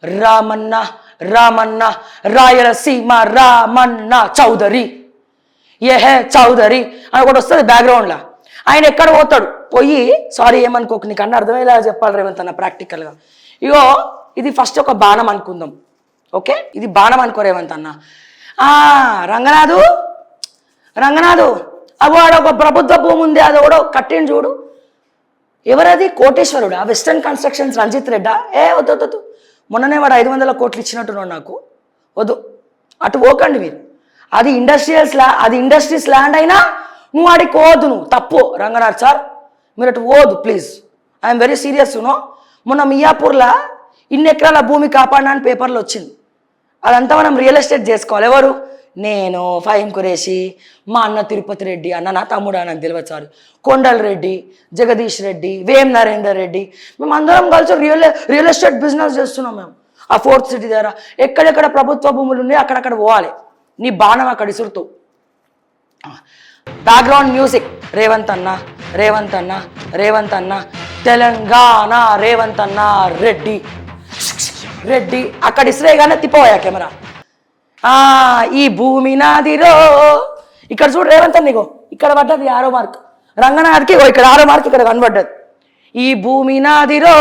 రామన్న రామన్న రాయలసీమ రామన్న చౌదరి ఏహే చౌదరి అని ఒకటి వస్తుంది బ్యాక్గ్రౌండ్లో. ఆయన ఎక్కడ పోతాడు పోయి సారీ ఏమనుకోకు నీకు అన్న అర్థమయ్యేలా చెప్పాలి రేవంత్ అన్న ప్రాక్టికల్గా. ఇగో ఇది ఫస్ట్ ఒక బాణం అనుకుందాం, ఓకే? ఇది బాణం అనుకో రేవంత్ అన్న. రంగనాథు రంగనాథు అగో ఆడ ఒక ప్రభుత్వ భూమి ఉంది, అది కూడా కట్టిండు చూడు. ఎవరది? కోటేశ్వరుడు. ఆ వెస్టర్న్ కన్స్ట్రక్షన్స్ రంజిత్ రెడ్డా? వద్దు మొన్ననే వాడు 500 కోట్లు ఇచ్చినట్టున్నాడు నాకు. వద్దు, అటు పోకండి మీరు. అది ఇండస్ట్రీస్ ల్యాండ్ అయినా నువ్వు ఆడికి పోవద్దు, నువ్వు తప్పు రంగనాథ్ సార్, మీరు అటు పోవద్దు ప్లీజ్. I'm very serious. మొన్న మియాపూర్లో ఇన్ని ఎకరాల భూమి కాపాడినా అని పేపర్లో వచ్చింది. అదంతా మనం రియల్ ఎస్టేట్ చేసుకోవాలి. ఎవరు? నేను, ఫహీం ఖురేషి, మా అన్న తిరుపతి రెడ్డి, అన్న నా తమ్ముడు నాకు తెలియదు సార్, కొండల్ రెడ్డి, జగదీష్ రెడ్డి, వేం నరేందర్ రెడ్డి, మేము అందరం కలిసి రియల్ ఎస్టేట్ బిజినెస్ చేస్తున్నాం మేము. ఆ 4th సిటీ దగ్గర ఎక్కడెక్కడ ప్రభుత్వ భూములు ఉన్నాయి అక్కడక్కడ పోవాలి. నీ బాణం అక్కడ ఇసురుతూ. బ్యాక్గ్రౌండ్ మ్యూజిక్ రేవంత్ అన్న రేవంత్ అన్న రేవంత్ అన్న తెలంగాణ రేవంత్ అన్న రెడ్డి రెడ్డి అక్కడ ఇసిరేగానే తిప్పవయా కెమెరా. ఈ భూమి నాదిరో. ఇక్కడ చూడు రేవంత్ అన్న, నీకో ఇక్కడ పడ్డది 6వ మార్క్. రంగనాథ్కి ఇక్కడ 6వ మార్క్ ఇక్కడ కనబడ్డది. ఈ భూమి నాదిరో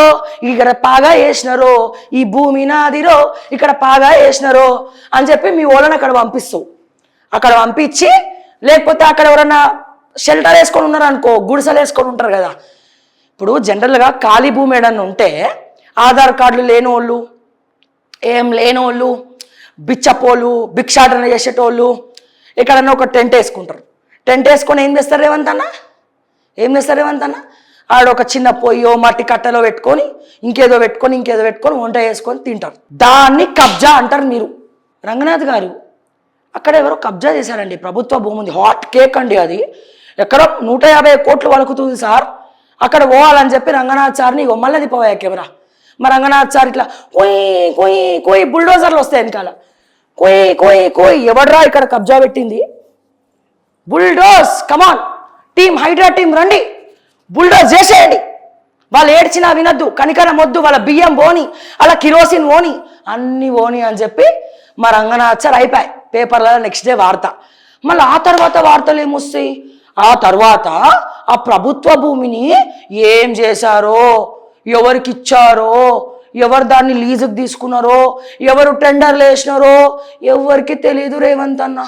ఇక్కడ పాగా వేసినారో, ఈ భూమి నాదిరో ఇక్కడ పాగా వేసినారో అని చెప్పి మీ ఓళ్ళని అక్కడ పంపిస్తావు. అక్కడ పంపించి లేకపోతే అక్కడ ఎవరన్నా షెల్టర్ వేసుకొని ఉన్నారు అనుకో, గుడిసెలు వేసుకొని ఉంటారు కదా. ఇప్పుడు జనరల్గా ఖాళీ భూమి ఏడన్నా ఉంటే ఆధార్ కార్డులు లేనోళ్ళు, ఏం లేనోళ్ళు, బిచ్చపోళ్ళు, భిక్షాటన చేసేటోళ్ళు ఎక్కడన్నా ఒక టెంట్ వేసుకుంటారు. టెంట్ వేసుకొని ఏం చేస్తారు రేవంత్ అన్న? ఆడొక చిన్న పొయ్యో మట్టి కట్టెలో పెట్టుకొని ఇంకేదో పెట్టుకొని వంట వేసుకొని తింటారు. దాన్ని కబ్జా అంటారు మీరు. రంగనాథ్ గారు అక్కడ ఎవరో కబ్జా చేశారండి ప్రభుత్వ భూమి ఉంది. హాట్ కేక్ అండి అది. ఎక్కడో 150 కోట్లు వలుకుతుంది సార్. అక్కడ పోవాలని చెప్పి రంగనాథ్ సార్ని మళ్ళీ పోయా కెమెరా. మరి రంగనాథ్ సార్ ఇట్లా కోయి బుల్డోజర్లు వస్తాయి వెనకాల. కోయి ఎవడ్రా ఇక్కడ కబ్జా పెట్టింది? బుల్డోజ్ కమాన్ టీం, హైడ్రా టీం రండి, బుల్డోజ్ చేసేయండి. వాళ్ళు ఏడ్చినా వినద్దు, కనికరం వద్దు, వాళ్ళ బియ్యం పోని, అలా కిరోసిన్ పోని, అన్ని పోని అని చెప్పి మా రంగనాథ్ సార్ అయిపోయాయి పేపర్లలో నెక్స్ట్ డే వార్త. మళ్ళీ ఆ తర్వాత వార్తలు ఏమొస్తాయి? ఆ తర్వాత ఆ ప్రభుత్వ భూమిని ఏం చేశారో, ఎవరికి ఇచ్చారో, ఎవరు దాన్ని లీజుకు తీసుకున్నారో, ఎవరు టెండర్లు వేసినారో ఎవరికి తెలియదు రేవంత్ అన్న.